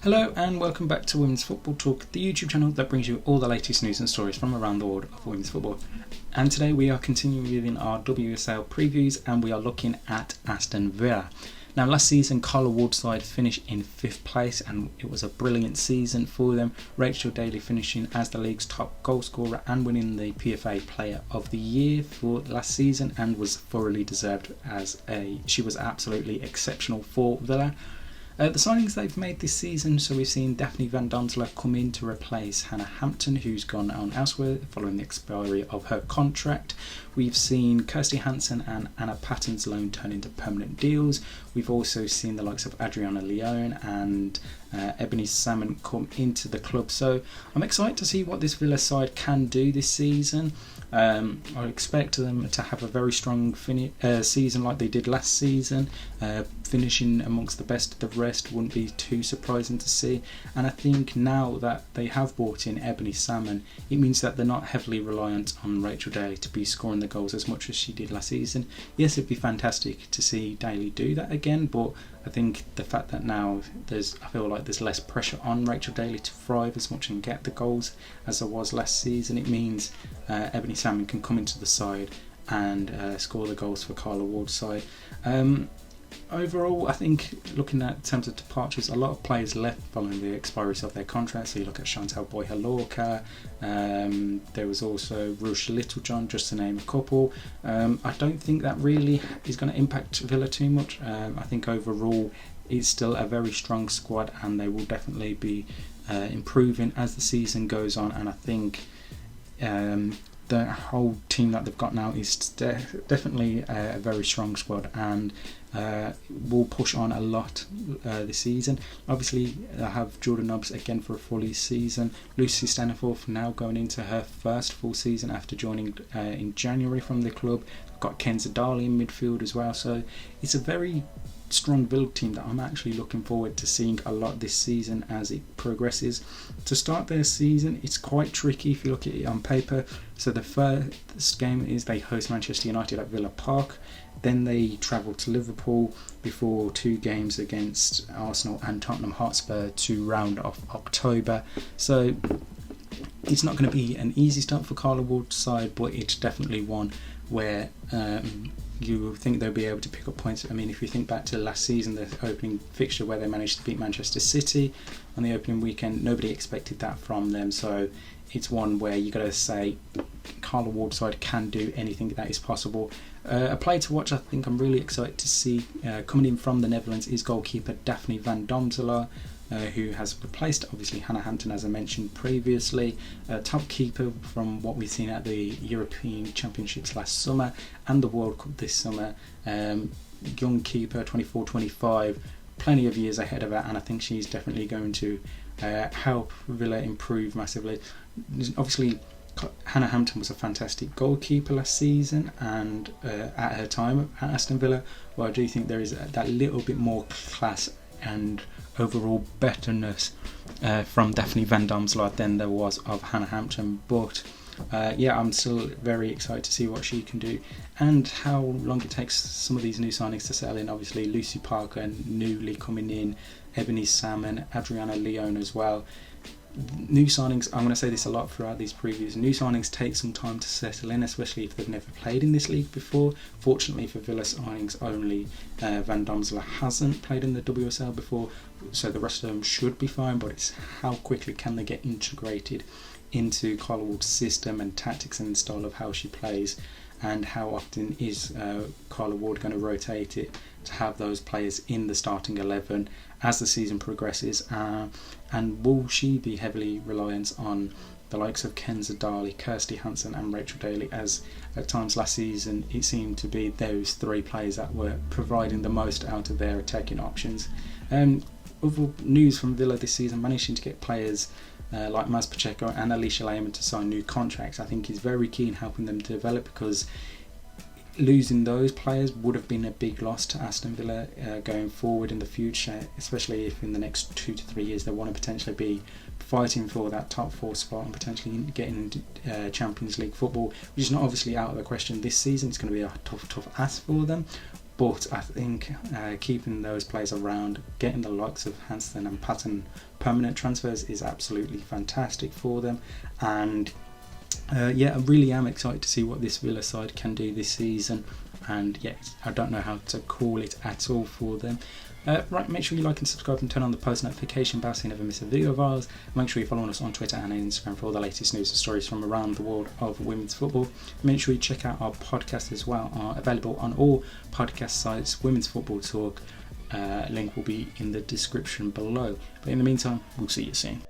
Hello and welcome back to Women's Football Talk, the YouTube channel that brings you all the latest news and stories from around the world of women's football. And today we are continuing within our WSL previews and we are looking at Aston Villa. Now last season Carla Ward's side finished in 5th place and it was a brilliant season for them. Rachel Daly finishing as the league's top goal scorer and winning the PFA Player of the Year for last season, and was thoroughly deserved she was absolutely exceptional for Villa. The signings they've made this season, so we've seen Daphne Van Donsela come in to replace Hannah Hampton, who's gone on elsewhere following the expiry of her contract. We've seen Kirsty Hansen and Anna Patton's loan turn into permanent deals. We've also seen the likes of Adriana Leone and Ebony Salmon come into the club. So I'm excited to see what this Villa side can do this season. I expect them to have a very strong season like they did last season. Finishing amongst the best of the rest wouldn't be too surprising to see, and I think now that they have brought in Ebony Salmon, it means that they're not heavily reliant on Rachel Daly to be scoring the goals as much as she did last season. Yes, it'd be fantastic to see Daly do that again, but I think the fact that now I feel like there's less pressure on Rachel Daly to thrive as much and get the goals as there was last season. It means Ebony Salmon can come into the side and score the goals for Carla Ward's side. Overall, I think looking at terms of departures, a lot of players left following the expiry of their contracts. So you look at Chantal Boyhalorka, there was also Rush Littlejohn, just to name a couple. I don't think that really is going to impact Villa too much. I think overall it's still a very strong squad and they will definitely be improving as the season goes on, and I think the whole team that they've got now is definitely a very strong squad and will push on a lot this season. Obviously, I have Jordan Nobbs again for a full season. Lucy Staniforth now going into her first full season after joining in January from the club. I've got Kenza Darley in midfield as well, so it's a very strong Villa team that I'm actually looking forward to seeing a lot this season as it progresses. To start their season, it's quite tricky if you look at it on paper. So the first game is they host Manchester United at Villa Park, then they travel to Liverpool before 2 games against Arsenal and Tottenham Hotspur to round off October. So it's not going to be an easy start for Carla Ward's side, but it's definitely one where you think they'll be able to pick up points. I mean, if you think back to last season, the opening fixture where they managed to beat Manchester City on the opening weekend, nobody expected that from them. So it's one where you got to say Carla Ward's side can do anything that is possible. A player to watch I think I'm really excited to see coming in from the Netherlands is goalkeeper Daphne Van Donsela, who has replaced obviously Hannah Hampton as I mentioned previously. Top keeper from what we've seen at the European Championships last summer and the World Cup this summer. Young keeper, 24-25, plenty of years ahead of her, and I think she's definitely going to help Villa improve massively. Obviously Hannah Hampton was a fantastic goalkeeper last season and at her time at Aston Villa, well I do think there is that little bit more class and overall betterness from Daphne Van Donsela than there was of Hannah Hampton, but I'm still very excited to see what she can do and how long it takes some of these new signings to settle in. Obviously Lucy Parker newly coming in, Ebony Salmon, Adriana Leone as well. New signings, I'm going to say this a lot throughout these previews, new signings take some time to settle in, especially if they've never played in this league before. Fortunately for Villa signings only, Van Donsela hasn't played in the WSL before, so the rest of them should be fine, but it's how quickly can they get integrated into Carla Ward's system and tactics and style of how she plays, and how often is Carla Ward going to rotate it to have those players in the starting 11 as the season progresses, and will she be heavily reliant on the likes of Kenza Darley, Kirsty Hansen and Rachel Daly, as at times last season it seemed to be those 3 players that were providing the most out of their attacking options. Other news from Villa this season, managing to get players like Maz Pacheco and Alicia Lehmann to sign new contracts I think is very key in helping them develop, because losing those players would have been a big loss to Aston Villa going forward in the future, especially if in the next 2 to 3 years they want to potentially be fighting for that top 4 spot and potentially getting into Champions League football, which is not obviously out of the question this season. It's going to be a tough ask for them, But I think keeping those players around, getting the likes of Hansen and Patton permanent transfers is absolutely fantastic for them. And I really am excited to see what this Villa side can do this season. And I don't know how to call it at all for them. Right, make sure you like and subscribe and turn on the post notification bell so you never miss a video of ours. Make sure you're following us on Twitter and Instagram for all the latest news and stories from around the world of women's football. Make sure you check out our podcast as well, are available on all podcast sites. Women's Football Talk, link will be in the description below. But in the meantime, we'll see you soon.